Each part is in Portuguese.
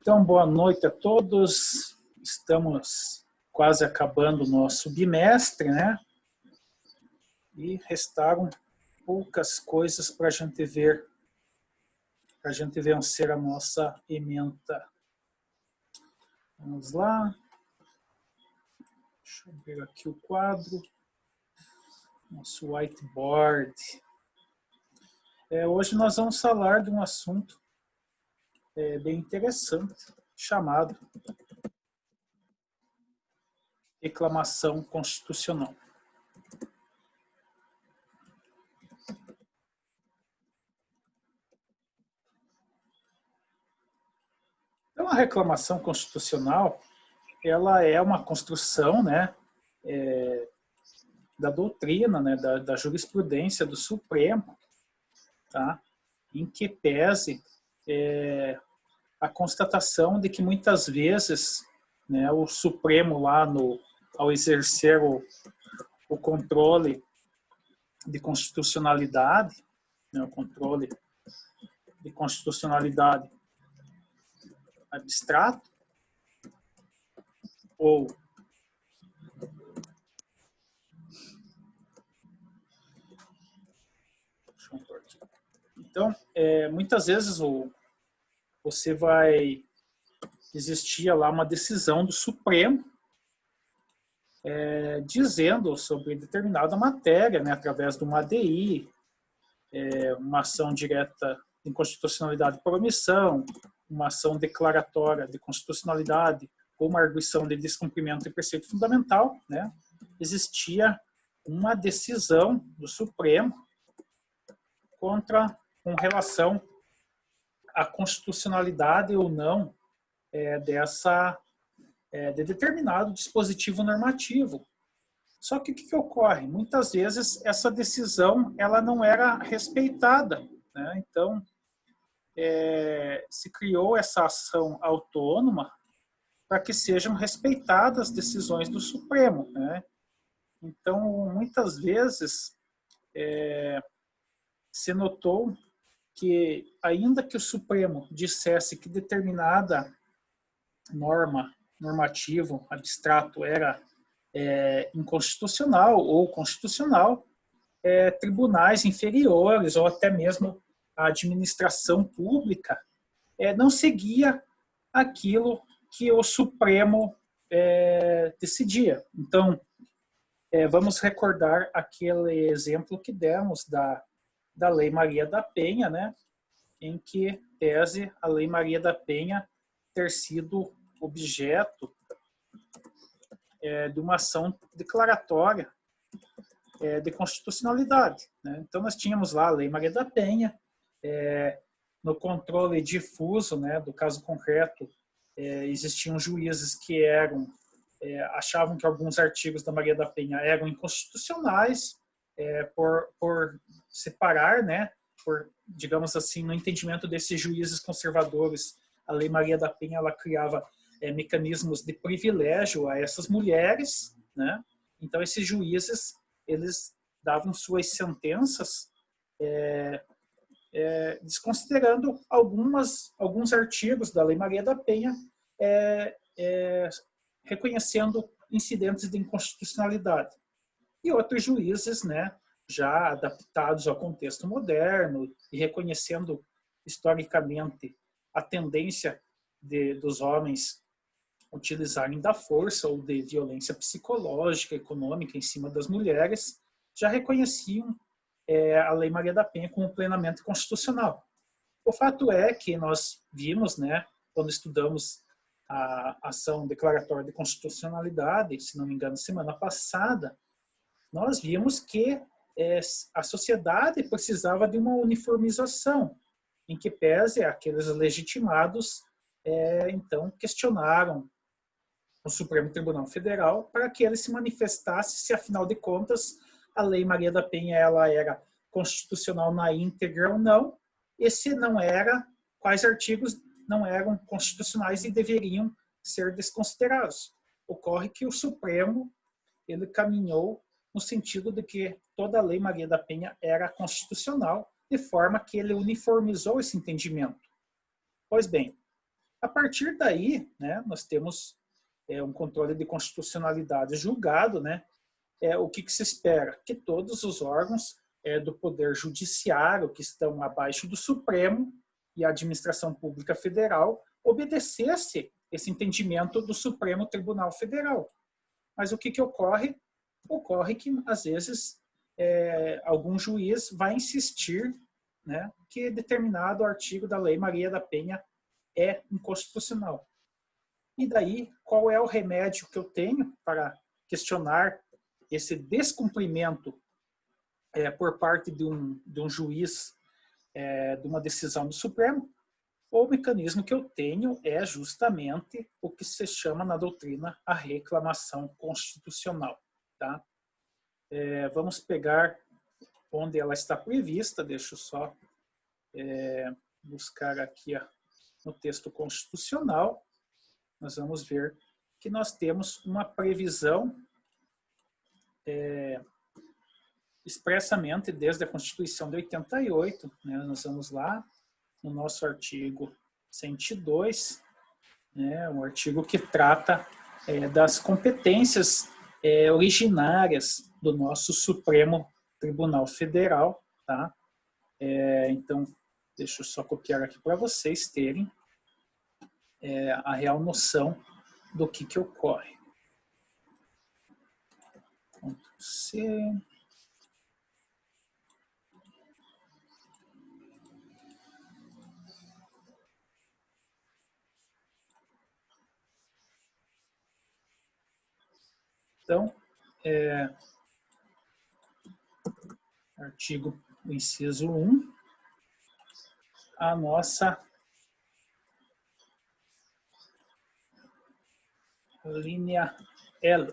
Então, boa noite a todos. Estamos quase acabando o nosso bimestre, né? E restaram poucas coisas para a gente ver, para a gente vencer a nossa ementa. Vamos lá. Deixa eu ver aqui o quadro. Nosso whiteboard. Hoje nós vamos falar de um assunto bem interessante, chamado reclamação constitucional. Então, a reclamação constitucional, ela é uma construção, né, da doutrina, né, da jurisprudência do Supremo, tá, em que pese a constatação de que muitas vezes, né, o Supremo lá ao exercer o controle de constitucionalidade, né, o controle de constitucionalidade abstrato ou então, muitas vezes você vai existir lá uma decisão do Supremo dizendo sobre determinada matéria, né, através de uma ADI, uma ação direta de inconstitucionalidade por omissão, uma ação declaratória de constitucionalidade ou uma arguição de descumprimento de preceito fundamental, né, existia uma decisão do Supremo com relação à constitucionalidade ou não de determinado dispositivo normativo. Só que o que ocorre? Muitas vezes essa decisão ela não era respeitada, né? Então, se criou essa ação autônoma para que sejam respeitadas as decisões do Supremo, né? Então, muitas vezes, se notou que, ainda que o Supremo dissesse que determinada normativo abstrato era inconstitucional ou constitucional, tribunais inferiores ou até mesmo a administração pública não seguia aquilo que o Supremo decidia. Então, vamos recordar aquele exemplo que demos da Lei Maria da Penha, né, em que tese a Lei Maria da Penha ter sido objeto de uma ação declaratória de constitucionalidade, né? Então, nós tínhamos lá a Lei Maria da Penha, no controle difuso, né, do caso concreto, existiam juízes que achavam que alguns artigos da Maria da Penha eram inconstitucionais, por separar, né, digamos assim, no entendimento desses juízes conservadores, a Lei Maria da Penha ela criava mecanismos de privilégio a essas mulheres, né? Então, esses juízes eles davam suas sentenças desconsiderando alguns artigos da Lei Maria da Penha, reconhecendo incidentes de inconstitucionalidade. E outros juízes, né, já adaptados ao contexto moderno e reconhecendo historicamente a tendência dos homens utilizarem da força ou de violência psicológica, econômica em cima das mulheres, já reconheciam a Lei Maria da Penha como plenamente constitucional. O fato é que nós vimos, né, quando estudamos a ação declaratória de constitucionalidade, se não me engano, semana passada, nós vimos que a sociedade precisava de uma uniformização, em que pese aqueles legitimados, então, questionaram o Supremo Tribunal Federal para que ele se manifestasse se, afinal de contas, a Lei Maria da Penha ela era constitucional na íntegra ou não, e se não era, quais artigos não eram constitucionais e deveriam ser desconsiderados. Ocorre que o Supremo ele caminhou no sentido de que toda a Lei Maria da Penha era constitucional, de forma que ele uniformizou esse entendimento. Pois bem, A partir daí, né, nós temos um controle de constitucionalidade julgado, né? O que se espera? Que todos os órgãos do Poder Judiciário que estão abaixo do Supremo e a Administração Pública Federal obedecesse esse entendimento do Supremo Tribunal Federal. Mas o que ocorre? Ocorre que, às vezes, algum juiz vai insistir, né, que determinado artigo da Lei Maria da Penha é inconstitucional. E daí, qual é o remédio que eu tenho para questionar esse descumprimento por parte de um juiz de uma decisão do Supremo? O mecanismo que eu tenho é justamente o que se chama na doutrina a reclamação constitucional. Tá? Vamos pegar onde ela está prevista, deixa eu só buscar aqui no texto constitucional. Nós vamos ver que nós temos uma previsão expressamente desde a Constituição de 88, né? Nós vamos lá no nosso artigo 102, né? Um artigo que trata das competências originárias do nosso Supremo Tribunal Federal, tá? Então, deixa eu só copiar aqui para vocês terem a real noção do que ocorre. Ctrl+C. Então, artigo inciso 1, a nossa linha L.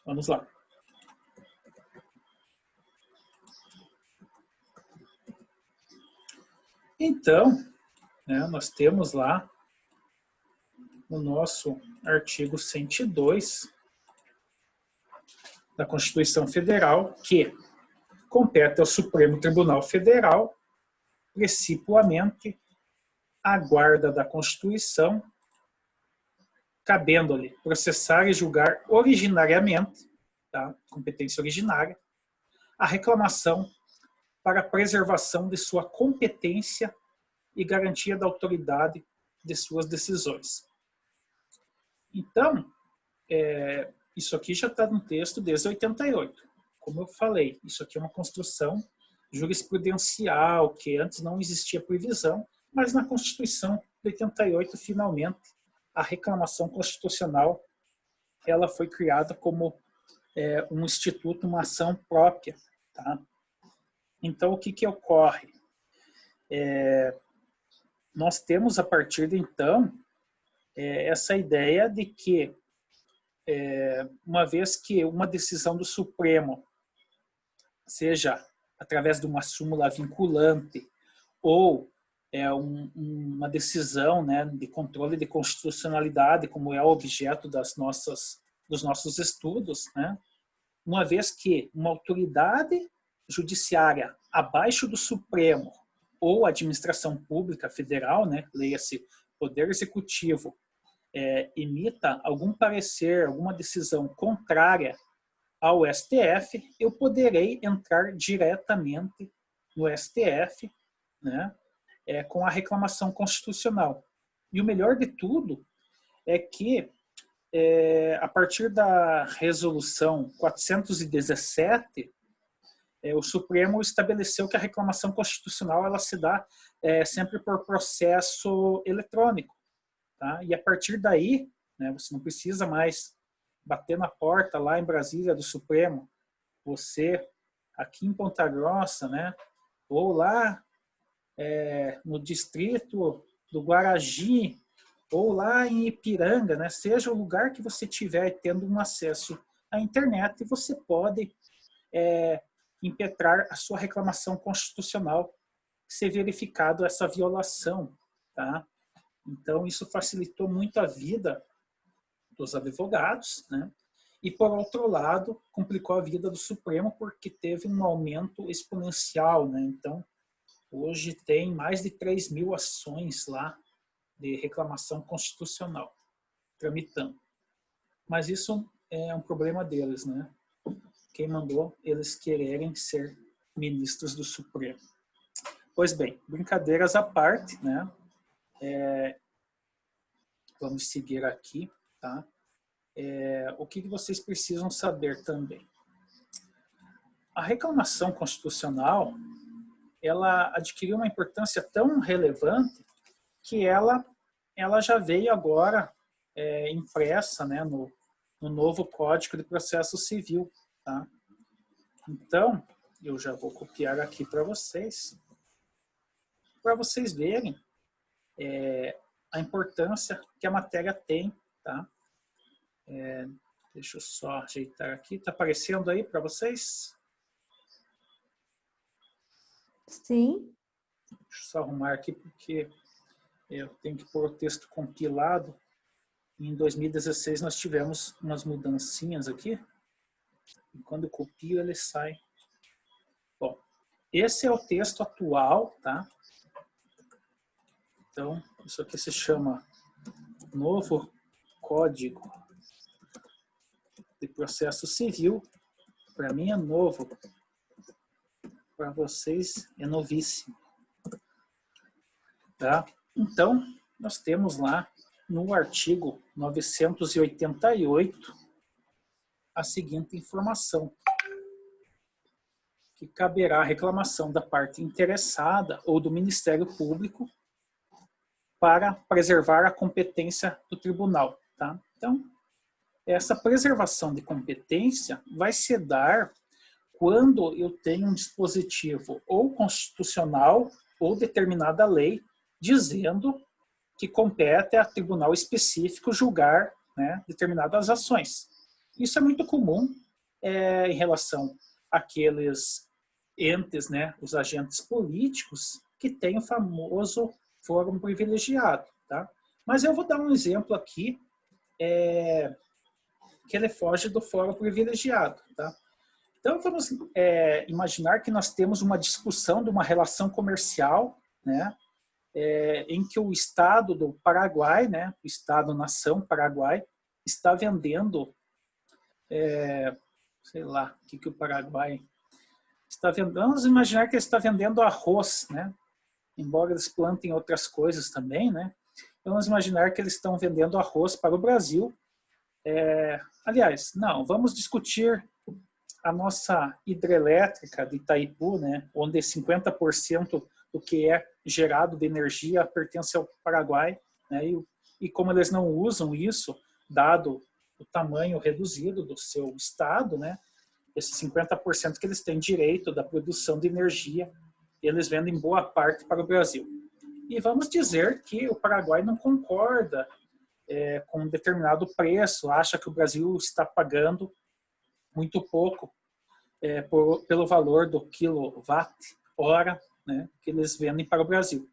Vamos lá. Então, né, nós temos lá no nosso artigo 102 da Constituição Federal que compete ao Supremo Tribunal Federal, precipuamente, a guarda da Constituição, cabendo-lhe processar e julgar originariamente, tá, competência originária, a reclamação para a preservação de sua competência e garantia da autoridade de suas decisões. Então, isso aqui já está no texto desde 88. Como eu falei, isso aqui é uma construção jurisprudencial, que antes não existia previsão, mas na Constituição de 88, finalmente, a reclamação constitucional ela foi criada como um instituto, uma ação própria. Tá? Então, o que ocorre? Nós temos, a partir de então, essa ideia de que, uma vez que uma decisão do Supremo, seja através de uma súmula vinculante ou uma decisão, né, de controle de constitucionalidade, como é o objeto dos nossos estudos, né, uma vez que uma autoridade judiciária abaixo do Supremo ou administração pública federal, né, leia-se Poder Executivo, emita algum parecer, alguma decisão contrária ao STF, eu poderei entrar diretamente no STF, né, com a reclamação constitucional. E o melhor de tudo é que, a partir da resolução 417, o Supremo estabeleceu que a reclamação constitucional ela se dá sempre por processo eletrônico. Tá? E a partir daí, né, você não precisa mais bater na porta lá em Brasília do Supremo. Você, aqui em Ponta Grossa, né, ou lá no distrito do Guaragi, ou lá em Ipiranga, né, seja o lugar que você tiver tendo um acesso à internet, você pode impetrar a sua reclamação constitucional se verificado essa violação. Tá? Então, isso facilitou muito a vida dos advogados, né? E, por outro lado, complicou a vida do Supremo porque teve um aumento exponencial, né? Então, hoje tem mais de 3.000 ações lá de reclamação constitucional tramitando. Mas isso é um problema deles, né? Quem mandou eles quererem ser ministros do Supremo. Pois bem, brincadeiras à parte, né? Vamos seguir aqui, tá? O que vocês precisam saber também? A reclamação constitucional, ela adquiriu uma importância tão relevante que ela já veio agora impressa, né, no novo Código de Processo Civil, tá? Então, eu já vou copiar aqui para vocês verem a importância que a matéria tem, tá? Deixa eu só ajeitar aqui. Está aparecendo aí para vocês? Sim. Deixa eu só arrumar aqui, porque eu tenho que pôr o texto compilado. Em 2016 nós tivemos umas mudancinhas aqui. E quando eu copio, ele sai. Bom, esse é o texto atual, tá? Então, isso aqui se chama Novo Código de Processo Civil. Para mim é novo. Para vocês é novíssimo. Tá? Então, nós temos lá no artigo 988 a seguinte informação: que caberá a reclamação da parte interessada ou do Ministério Público para preservar a competência do tribunal. Tá? Então, essa preservação de competência vai se dar quando eu tenho um dispositivo ou constitucional ou determinada lei dizendo que compete a tribunal específico julgar, né, determinadas ações. Isso é muito comum em relação àqueles entes, né, os agentes políticos, que têm o famoso fórum privilegiado. Tá? Mas eu vou dar um exemplo aqui que ele foge do fórum privilegiado. Tá? Então, vamos imaginar que nós temos uma discussão de uma relação comercial, né, em que o Estado do Paraguai, né, o Estado-nação Paraguai, está vendendo, sei lá, o que o Paraguai está vendendo. Vamos imaginar que ele está vendendo arroz, né, embora eles plantem outras coisas também, né. Vamos imaginar que eles estão vendendo arroz para o Brasil. Aliás, não, vamos discutir a nossa hidrelétrica de Itaipu, né, onde 50% do que é gerado de energia pertence ao Paraguai, né, e como eles não usam isso, dado o tamanho reduzido do seu estado, né, esses 50% que eles têm direito da produção de energia, eles vendem boa parte para o Brasil. E vamos dizer que o Paraguai não concorda com um determinado preço, acha que o Brasil está pagando muito pouco pelo valor do quilowatt-hora, né, que eles vendem para o Brasil.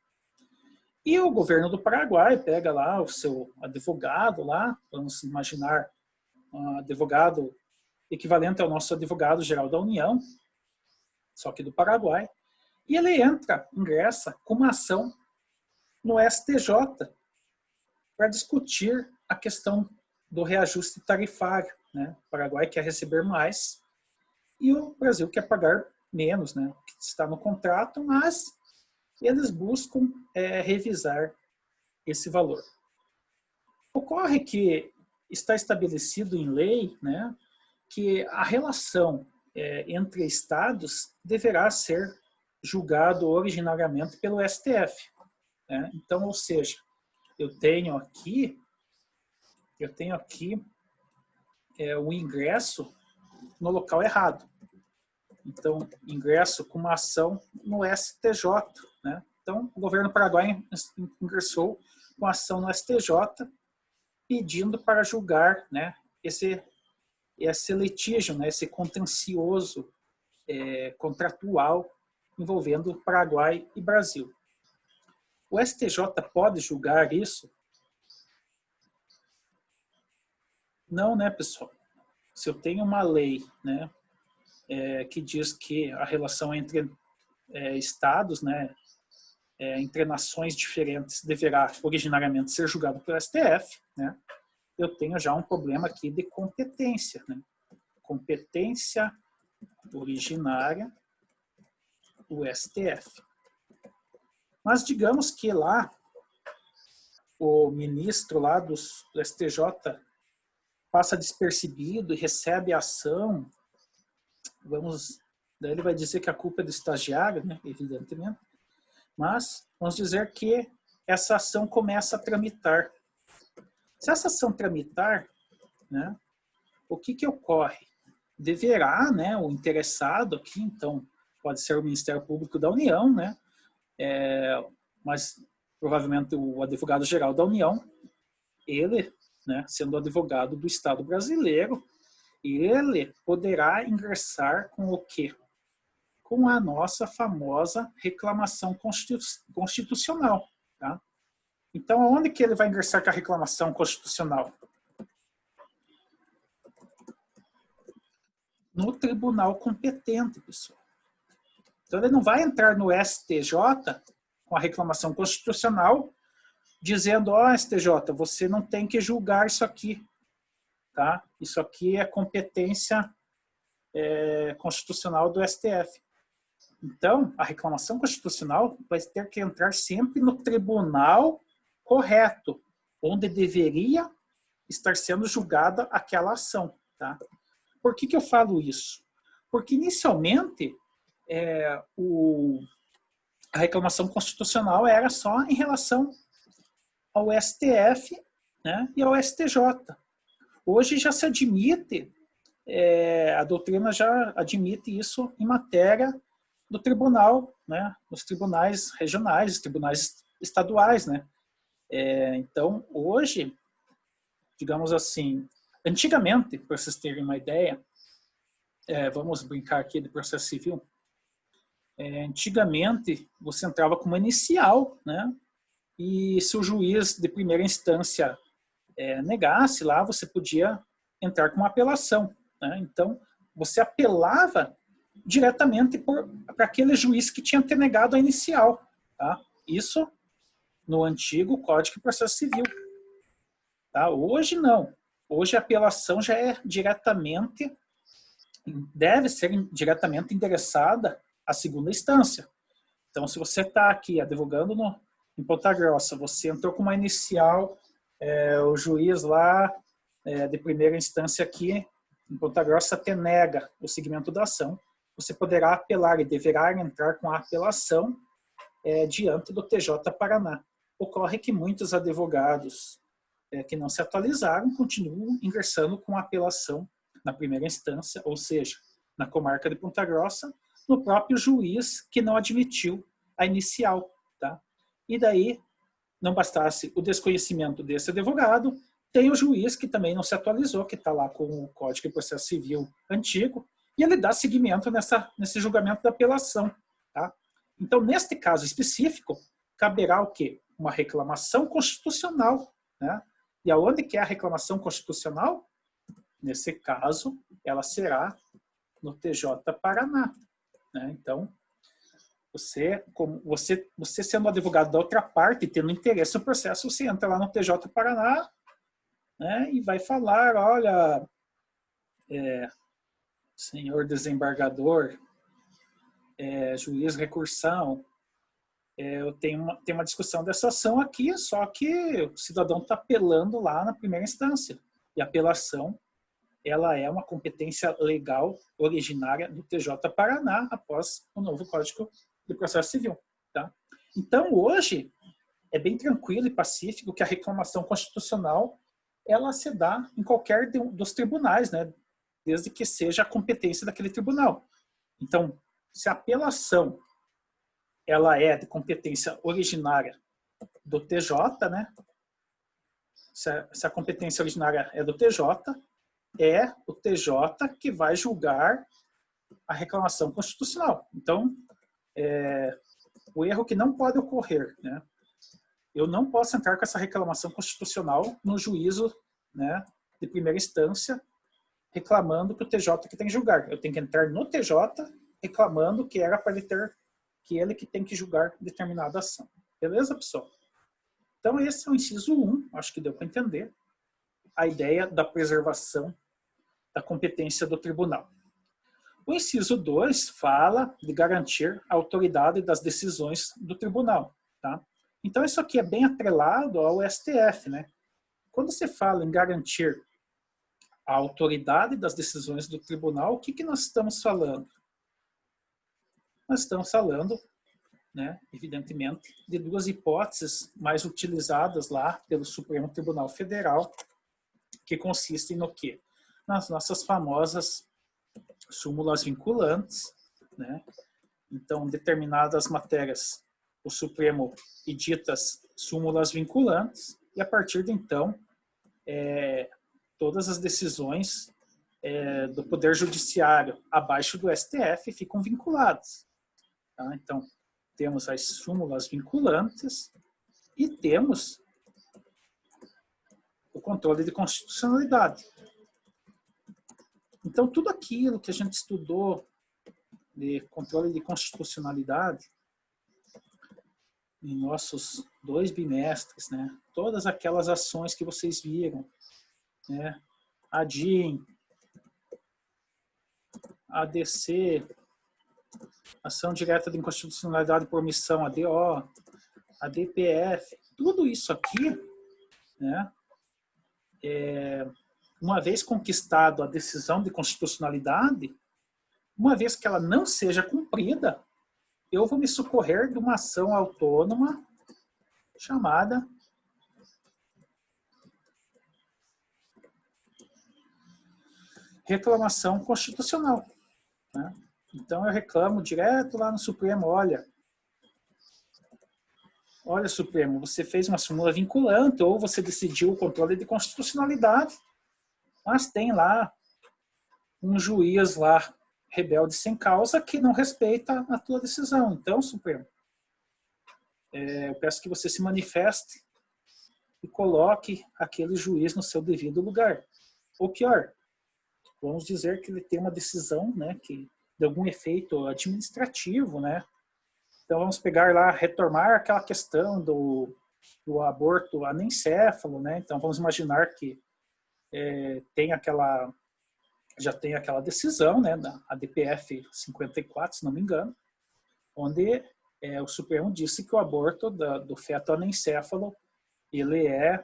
E o governo do Paraguai pega lá o seu advogado lá, vamos imaginar um advogado equivalente ao nosso advogado-geral da União, só que do Paraguai, e ele ingressa com uma ação no STJ para discutir a questão do reajuste tarifário, né? O Paraguai quer receber mais e o Brasil quer pagar menos, né, que está no contrato, mas eles buscam revisar esse valor. Ocorre que está estabelecido em lei, né, que a relação entre estados deverá ser julgado originariamente pelo STF. Né? Então, ou seja, eu tenho aqui o ingresso no local errado. Então, ingresso com uma ação no STJ. Né? Então, o governo paraguaio ingressou com ação no STJ pedindo para julgar, né, esse litígio, né, esse contencioso contratual envolvendo Paraguai e Brasil. O STJ pode julgar isso? Não, né, pessoal? Se eu tenho uma lei, né, que diz que a relação entre estados, né, entre nações diferentes deverá originariamente ser julgado pelo STF, né? Eu tenho já um problema aqui de competência, né? Competência originária do STF. Mas digamos que lá o ministro lá do STJ passa despercebido e recebe a ação, daí ele vai dizer que a culpa é do estagiário, né? Evidentemente, mas vamos dizer que essa ação começa a tramitar. Se essa ação tramitar, né, o que ocorre? Deverá, né, o interessado aqui, então, pode ser o Ministério Público da União, né, mas provavelmente o advogado-geral da União, ele, né, sendo advogado do Estado brasileiro, ele poderá ingressar com o quê? Com a nossa famosa reclamação constitucional. Tá? Então, aonde que ele vai ingressar com a reclamação constitucional? No tribunal competente, pessoal. Então, ele não vai entrar no STJ com a reclamação constitucional dizendo, ó, STJ, você não tem que julgar isso aqui. Tá? Isso aqui é competência constitucional do STF. Então, a reclamação constitucional vai ter que entrar sempre no tribunal correto, onde deveria estar sendo julgada aquela ação. Tá? Por que eu falo isso? Porque, inicialmente, a reclamação constitucional era só em relação ao STF, né, e ao STJ. Hoje já se admite, a doutrina já admite isso em matéria do tribunal, né, nos tribunais regionais, tribunais estaduais, né. Então, hoje, digamos assim, antigamente, para vocês terem uma ideia, vamos brincar aqui de processo civil, antigamente você entrava com uma inicial, né, e se o juiz de primeira instância negasse lá, você podia entrar com uma apelação. Né? Então, você apelava diretamente para aquele juiz que tinha te negado a inicial. Tá? Isso no antigo Código de Processo Civil. Tá? Hoje não. Hoje a apelação já é deve ser diretamente endereçada à segunda instância. Então, se você está aqui advogando em Ponta Grossa, você entrou com uma inicial, o juiz lá de primeira instância aqui em Ponta Grossa te nega o seguimento da ação, você poderá apelar e deverá entrar com a apelação diante do TJ Paraná. Ocorre que muitos advogados que não se atualizaram continuam ingressando com a apelação na primeira instância, ou seja, na comarca de Ponta Grossa, no próprio juiz que não admitiu a inicial. Tá? E daí, não bastasse o desconhecimento desse advogado, tem o juiz que também não se atualizou, que está lá com o Código de Processo Civil antigo, e ele dá seguimento nesse julgamento da apelação. Tá? Então, neste caso específico, caberá o quê? Uma reclamação constitucional. Né? E aonde que é a reclamação constitucional? Nesse caso, ela será no TJ Paraná. Né? Então, você sendo advogado da outra parte, tendo interesse no processo, você entra lá no TJ Paraná, né, e vai falar, olha, senhor desembargador, juiz recursão, eu tenho uma discussão dessa ação aqui, só que o cidadão está apelando lá na primeira instância. E a apelação, ela é uma competência legal originária do TJ Paraná após o novo Código de Processo Civil. Tá? Então, hoje, é bem tranquilo e pacífico que a reclamação constitucional ela se dá em qualquer dos tribunais, né? Desde que seja a competência daquele tribunal. Então, se a apelação ela é de competência originária do TJ, né? Se a competência originária é do TJ, é o TJ que vai julgar a reclamação constitucional. Então, o erro que não pode ocorrer, né? Eu não posso entrar com essa reclamação constitucional no juízo, né, de primeira instância, reclamando que o TJ que tem que julgar. Eu tenho que entrar no TJ reclamando que era para ele que tem que julgar determinada ação. Beleza, pessoal? Então, esse é o inciso 1, acho que deu para entender a ideia da preservação da competência do tribunal. O inciso 2 fala de garantir a autoridade das decisões do tribunal. Tá? Então, isso aqui é bem atrelado ao STF. Né? Quando você fala em garantir a autoridade das decisões do tribunal, o que, que nós estamos falando? Nós estamos falando, né, evidentemente, de duas hipóteses mais utilizadas lá pelo Supremo Tribunal Federal, que consistem no quê? Nas nossas famosas súmulas vinculantes, né? Então, determinadas matérias, o Supremo edita súmulas vinculantes e, a partir de então, todas as decisões do Poder Judiciário abaixo do STF ficam vinculadas. Tá? Então, temos as súmulas vinculantes e temos o controle de constitucionalidade. Então, tudo aquilo que a gente estudou de controle de constitucionalidade em nossos 2 bimestres, né? Todas aquelas ações que vocês viram, né? ADIM, ADC, ação direta de inconstitucionalidade por omissão, ADO, ADPF, tudo isso aqui, né? Uma vez conquistado a decisão de constitucionalidade, uma vez que ela não seja cumprida, eu vou me socorrer de uma ação autônoma chamada reclamação constitucional. Né? Então, eu reclamo direto lá no Supremo, olha, Supremo, você fez uma súmula vinculante ou você decidiu o controle de constitucionalidade, mas tem lá um juiz lá, rebelde sem causa, que não respeita a tua decisão. Então, Supremo, eu peço que você se manifeste e coloque aquele juiz no seu devido lugar. Ou pior, vamos dizer que ele tem uma decisão, né, que de algum efeito administrativo, né? Então, vamos pegar lá, retomar aquela questão do aborto anencéfalo, né? Então, vamos imaginar que já tem aquela decisão, né, da ADPF 54, se não me engano, onde o Supremo disse que o aborto do feto anencéfalo ele é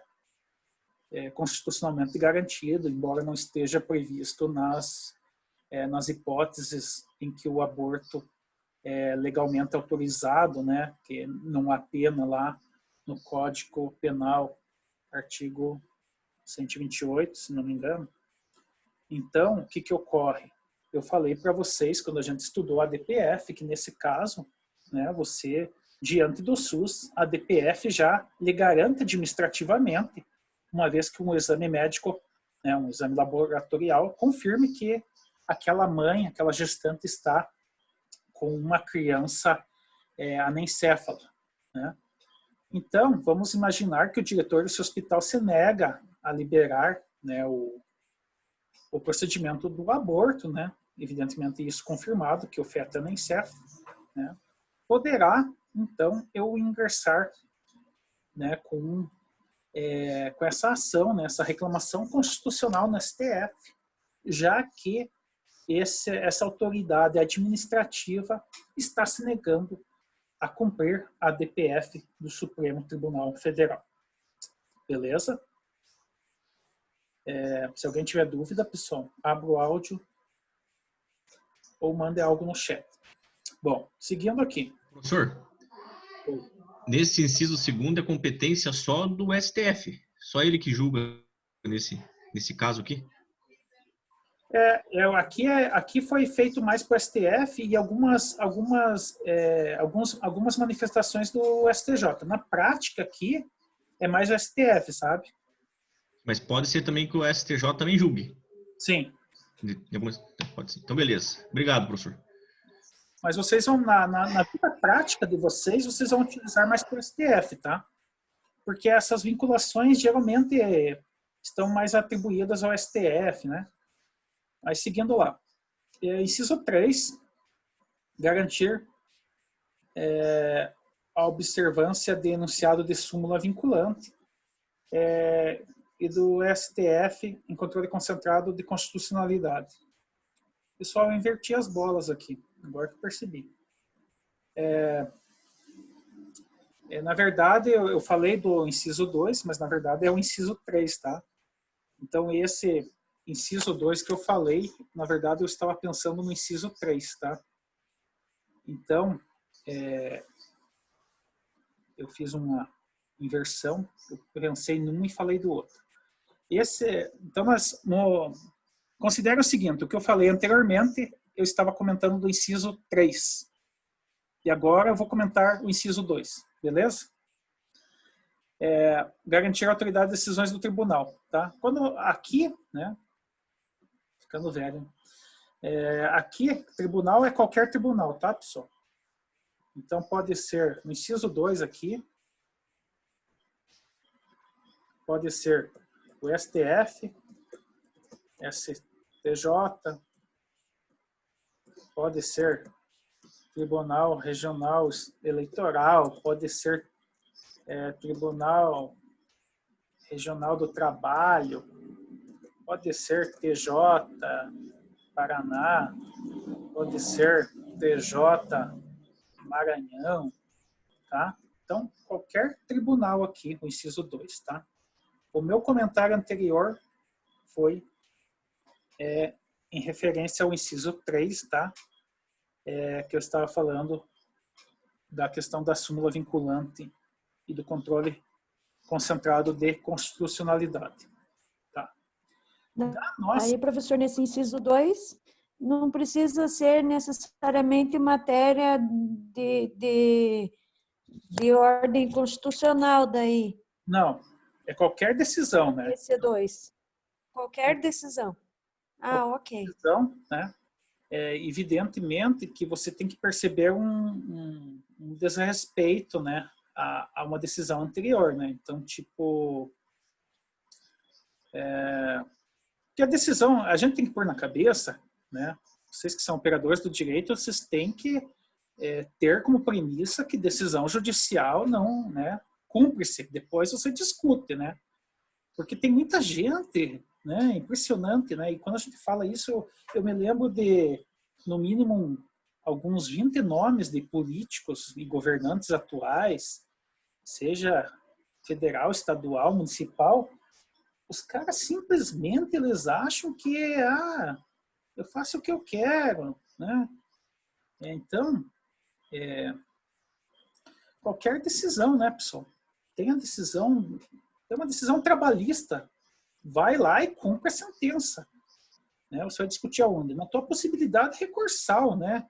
constitucionalmente garantido, embora não esteja previsto nas hipóteses em que o aborto é legalmente autorizado, né, que não há pena lá no Código Penal, artigo 128, se não me engano. Então, o que, que ocorre? Eu falei para vocês, quando a gente estudou a ADPF, que nesse caso, né, você, diante do SUS, a ADPF já lhe garante administrativamente, uma vez que um exame médico, né, um exame laboratorial, confirme que aquela mãe, aquela gestante está com uma criança anencéfala. Né? Então, vamos imaginar que o diretor desse hospital se nega a liberar, né, o procedimento do aborto, né? Evidentemente isso confirmado, que o feto é anencéfalo, né? Poderá, então, eu ingressar, né, com essa ação, né, essa reclamação constitucional no STF, já que essa autoridade administrativa está se negando a cumprir a DPF do Supremo Tribunal Federal. Beleza? Se alguém tiver dúvida, pessoal, abra o áudio ou mande algo no chat. Bom, seguindo aqui. Professor, nesse inciso segundo é competência só do STF. Só ele que julga nesse caso aqui? Aqui foi feito mais para o STF e algumas manifestações do STJ. Na prática aqui é mais o STF, sabe? Mas pode ser também que o STJ também julgue. Sim. Pode ser. Então, beleza. Obrigado, professor. Mas vocês vão, na vida prática de vocês vão utilizar mais para o STF, tá? Porque essas vinculações geralmente estão mais atribuídas ao STF, né? Mas seguindo lá. Inciso 3, garantir a observância de enunciado de súmula vinculante e do STF em controle concentrado de constitucionalidade. Pessoal, eu inverti as bolas aqui, agora que eu percebi. Na verdade, eu falei do inciso 2, mas na verdade é o inciso 3, tá? Então, esse inciso 2 que eu falei, na verdade, eu estava pensando no inciso 3, tá? Então, eu fiz uma inversão, eu pensei num e falei do outro. Então, considera o seguinte, o que eu falei anteriormente, eu estava comentando do inciso 3. E agora eu vou comentar o inciso 2, beleza? Garantir a autoridade de decisões do tribunal, tá? Quando aqui, né, ficando velho, aqui, tribunal é qualquer tribunal, tá, pessoal? Então, pode ser, no inciso 2 aqui, pode ser o STF, STJ, pode ser Tribunal Regional Eleitoral, pode ser Tribunal Regional do Trabalho, pode ser TJ Paraná, pode ser TJ Maranhão, tá? Então, qualquer tribunal aqui, o inciso 2, tá? O meu comentário anterior foi em referência ao inciso 3, tá? Que eu estava falando da questão da súmula vinculante e do controle concentrado de constitucionalidade. Tá? Aí, professor, nesse inciso 2, não precisa ser necessariamente matéria de ordem constitucional daí. Não, é qualquer decisão, né? Esse 2. Qualquer decisão. Ok. Decisão, né? Evidentemente que você tem que perceber um desrespeito, né, a uma decisão anterior, né? Então, tipo, que a decisão, a gente tem que pôr na cabeça, né? Vocês que são operadores do direito, vocês têm que ter como premissa que decisão judicial não, né, cumpre-se. Depois você discute, né? Porque tem muita gente, né? Impressionante, né? E quando a gente fala isso, eu me lembro de, no mínimo, alguns 20 nomes de políticos e governantes atuais, seja federal, estadual, municipal, os caras simplesmente eles acham que eu faço o que eu quero, né? Então, qualquer decisão, né, pessoal? Tem uma decisão trabalhista, vai lá e cumpre a sentença. Né? Você vai discutir aonde? Na tua possibilidade recursal, né?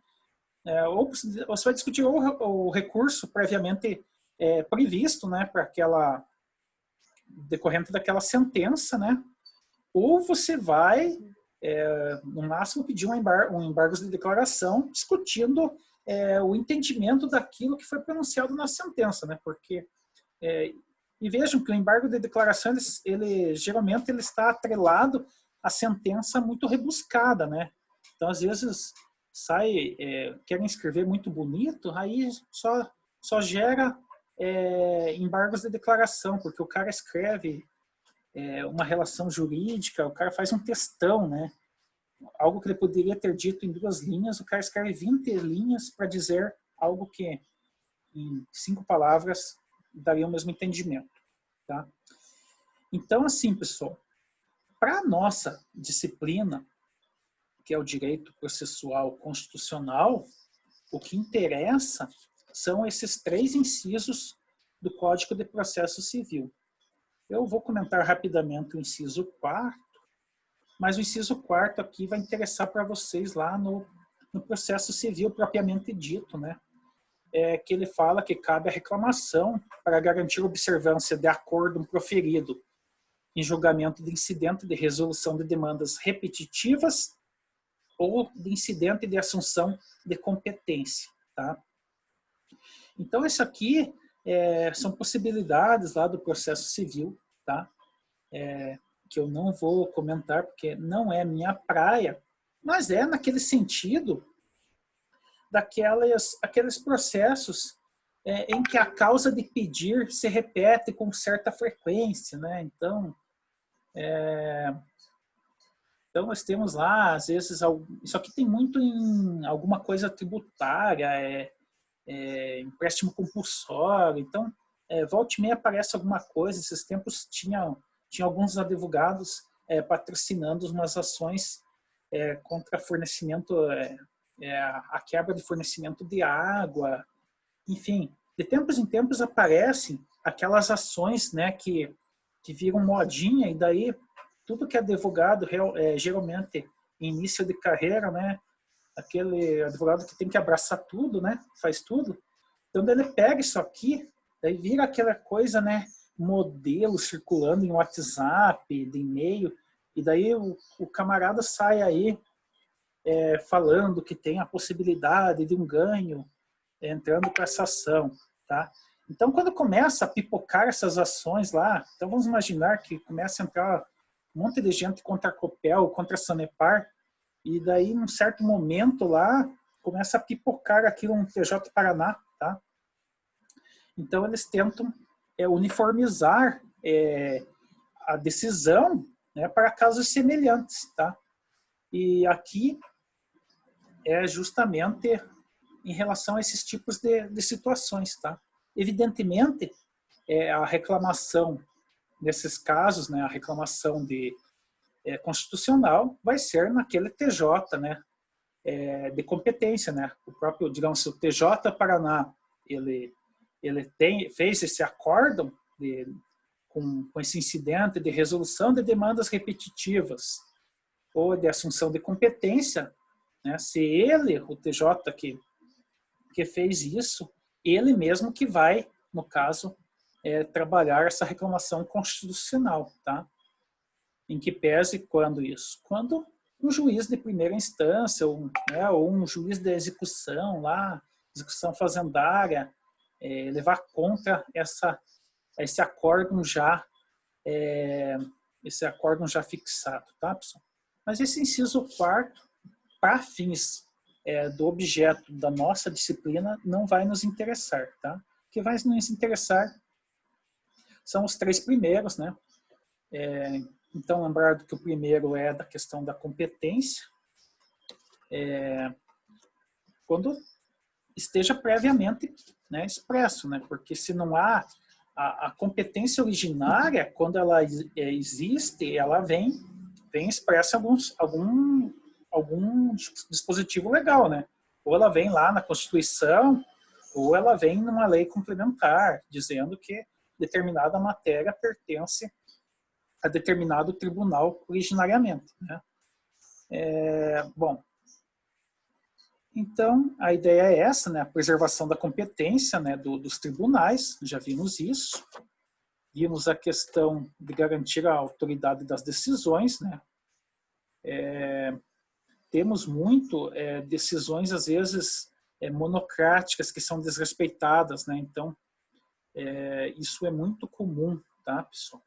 Ou você vai discutir o recurso previamente previsto, né, para aquela decorrente daquela sentença, né? Ou você vai, no máximo, pedir um embargo de declaração discutindo o entendimento daquilo que foi pronunciado na sentença, né? Porque e vejam que o embargo de declaração ele geralmente ele está atrelado à sentença muito rebuscada, né? Então às vezes querem escrever muito bonito, aí só gera embargos de declaração, porque o cara escreve uma relação jurídica, o cara faz um textão, né? Algo que ele poderia ter dito em 2 linhas, o cara escreve 20 linhas para dizer algo que em 5 palavras daria o mesmo entendimento. Tá? Então, assim, pessoal, para a nossa disciplina, que é o direito processual constitucional, o que interessa são esses 3 incisos do Código de Processo Civil. Eu vou comentar rapidamente o inciso 4º, mas o inciso 4º aqui vai interessar para vocês lá no processo civil propriamente dito, né? Que ele fala que cabe a reclamação para garantir a observância de acordo proferido em julgamento de incidente de resolução de demandas repetitivas ou de incidente de assunção de competência. Tá? Então, isso aqui são possibilidades lá do processo civil, tá? Que eu não vou comentar porque não é minha praia, mas naquele sentido aqueles processos em que a causa de pedir se repete com certa frequência, né? Então nós temos lá, às vezes, isso aqui tem muito em alguma coisa tributária, empréstimo compulsório. Então, volta e meia aparece alguma coisa. Esses tempos tinha alguns advogados patrocinando umas ações contra fornecimento, a quebra de fornecimento de água. Enfim, de tempos em tempos aparecem aquelas ações, né, que viram modinha, e daí tudo que é advogado, geralmente, em início de carreira, né, aquele advogado que tem que abraçar tudo, né, faz tudo. Então, ele pega isso aqui, daí vira aquela coisa, né, modelo circulando em WhatsApp, de e-mail, e daí o camarada sai aí falando que tem a possibilidade de um ganho entrando com essa ação, tá? Então, quando começa a pipocar essas ações lá, então vamos imaginar que começa a entrar um monte de gente contra a Copel, contra a Sanepar, e daí, num certo momento lá, começa a pipocar aquilo no TJ Paraná, tá? Então, eles tentam uniformizar a decisão, né, para casos semelhantes, tá? E aqui é justamente em relação a esses tipos de situações, tá? Evidentemente, a reclamação nesses casos, né, a reclamação constitucional vai ser naquele TJ, né, de competência, né? O próprio, digamos, o TJ Paraná, ele fez esse acórdão com esse incidente de resolução de demandas repetitivas ou de assunção de competência, né? Se ele, o TJ que fez isso, ele mesmo que vai, no caso, trabalhar essa reclamação constitucional, tá? Em que pese quando isso? Quando um juiz de primeira instância ou um juiz de execução lá, execução fazendária, levar contra esse acórdão já fixado, tá, pessoal? Mas esse inciso 4º, para fins do objeto da nossa disciplina, não vai nos interessar, tá? O que vai nos interessar são os 3 primeiros, né? Então, lembrando que o primeiro é da questão da competência, quando esteja previamente, né, expresso, né? Porque se não há a competência originária, quando ela existe, ela vem expressa algum dispositivo legal, né? Ou ela vem lá na Constituição, ou ela vem numa lei complementar, dizendo que determinada matéria pertence a determinado tribunal originariamente, né? Bom, então a ideia é essa, né? A preservação da competência, né, dos tribunais, já vimos isso. Vimos a questão de garantir a autoridade das decisões, né? Temos muito decisões, às vezes, monocráticas, que são desrespeitadas, né? Então, isso é muito comum, tá, pessoal?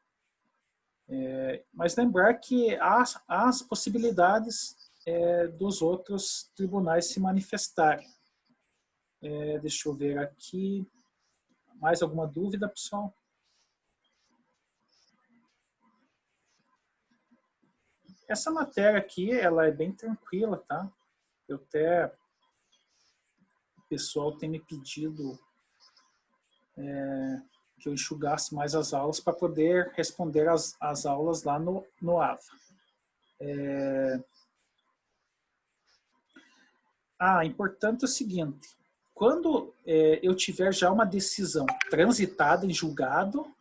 Mas lembrar que há as possibilidades dos outros tribunais se manifestarem. Deixa eu ver aqui. Mais alguma dúvida, pessoal? Essa matéria aqui, ela é bem tranquila, tá? O pessoal tem me pedido que eu enxugasse mais as aulas para poder responder as aulas lá no AVA. Importante é o seguinte, quando eu tiver já uma decisão transitada em julgado,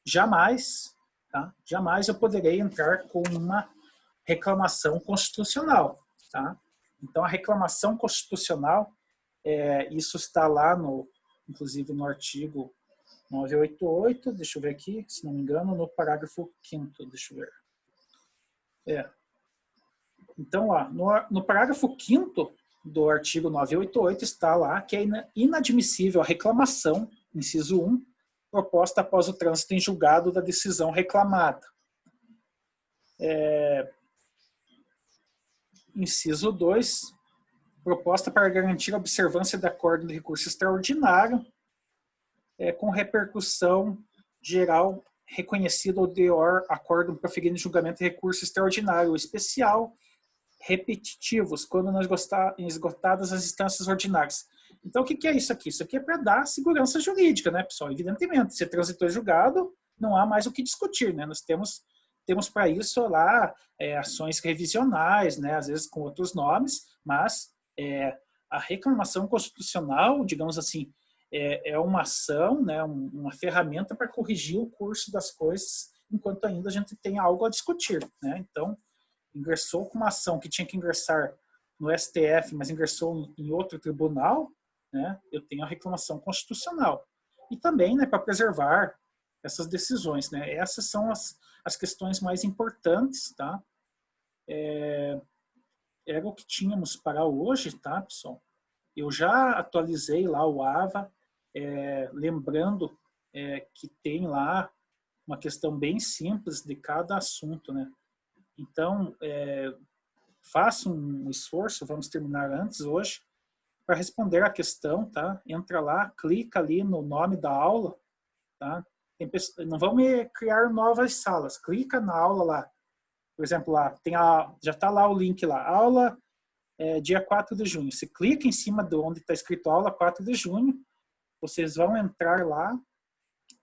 jamais eu poderei entrar com uma reclamação constitucional, tá? Então, a reclamação constitucional, isso está lá, inclusive no artigo 988, deixa eu ver aqui, se não me engano, no parágrafo 5º, deixa eu ver. Então, lá, no parágrafo 5º do artigo 988 está lá que é inadmissível a reclamação, inciso 1, proposta após o trânsito em julgado da decisão reclamada. Inciso 2, proposta para garantir a observância de acordo de recurso extraordinário. com repercussão geral reconhecido ou de acordo proferindo julgamento de recurso extraordinário ou especial, repetitivos, quando não esgotadas as instâncias ordinárias. Então, o que é isso aqui? Isso aqui é para dar segurança jurídica, né, pessoal? Evidentemente, se transitou em julgado, não há mais o que discutir, né? Nós temos para isso lá ações revisionais, né, às vezes com outros nomes, mas a reclamação constitucional, digamos assim, é uma ação, né, uma ferramenta para corrigir o curso das coisas, enquanto ainda a gente tem algo a discutir, né? Então, ingressou com uma ação que tinha que ingressar no STF, mas ingressou em outro tribunal, né, eu tenho a reclamação constitucional. E também, né, para preservar essas decisões, né? Essas são as questões mais importantes, tá? Era o que tínhamos para hoje, tá, pessoal? Eu já atualizei lá o AVA, lembrando que tem lá uma questão bem simples de cada assunto, né? Então, faça um esforço, vamos terminar antes hoje, para responder a questão, tá? Entra lá, clica ali no nome da aula, tá? Não vamos criar novas salas, clica na aula lá. Por exemplo, lá já está lá o link lá, aula dia 4 de junho. Você clica em cima de onde está escrito aula 4 de junho, vocês vão entrar lá,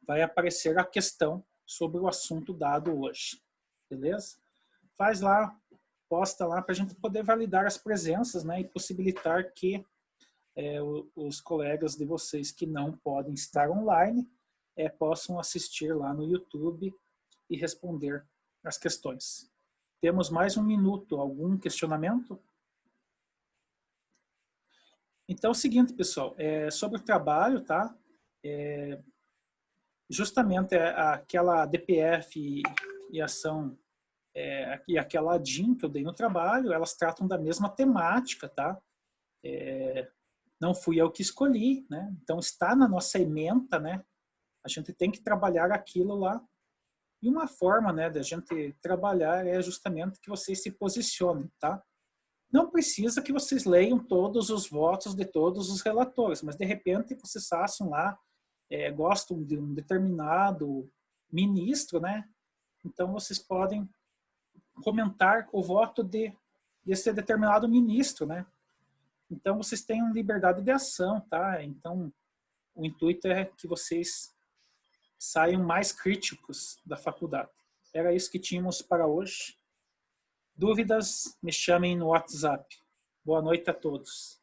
vai aparecer a questão sobre o assunto dado hoje. Beleza? Faz lá, posta lá para a gente poder validar as presenças, né, e possibilitar que os colegas de vocês que não podem estar online possam assistir lá no YouTube e responder as questões. Temos mais um minuto. Algum questionamento? Então é o seguinte, pessoal, sobre o trabalho, tá? Justamente aquela DPF e ação e aquela ADIM que eu dei no trabalho, elas tratam da mesma temática, tá? Não fui eu que escolhi, né? Então está na nossa ementa, né? A gente tem que trabalhar aquilo lá. E uma forma, né, da gente trabalhar é justamente que vocês se posicionem, tá? Não precisa que vocês leiam todos os votos de todos os relatores, mas de repente vocês façam lá, gostam de um determinado ministro, né? Então vocês podem comentar o voto desse determinado ministro, né? Então vocês tenham liberdade de ação, tá? Então o intuito é que vocês saiam mais críticos da faculdade. Era isso que tínhamos para hoje. Dúvidas, me chamem no WhatsApp. Boa noite a todos.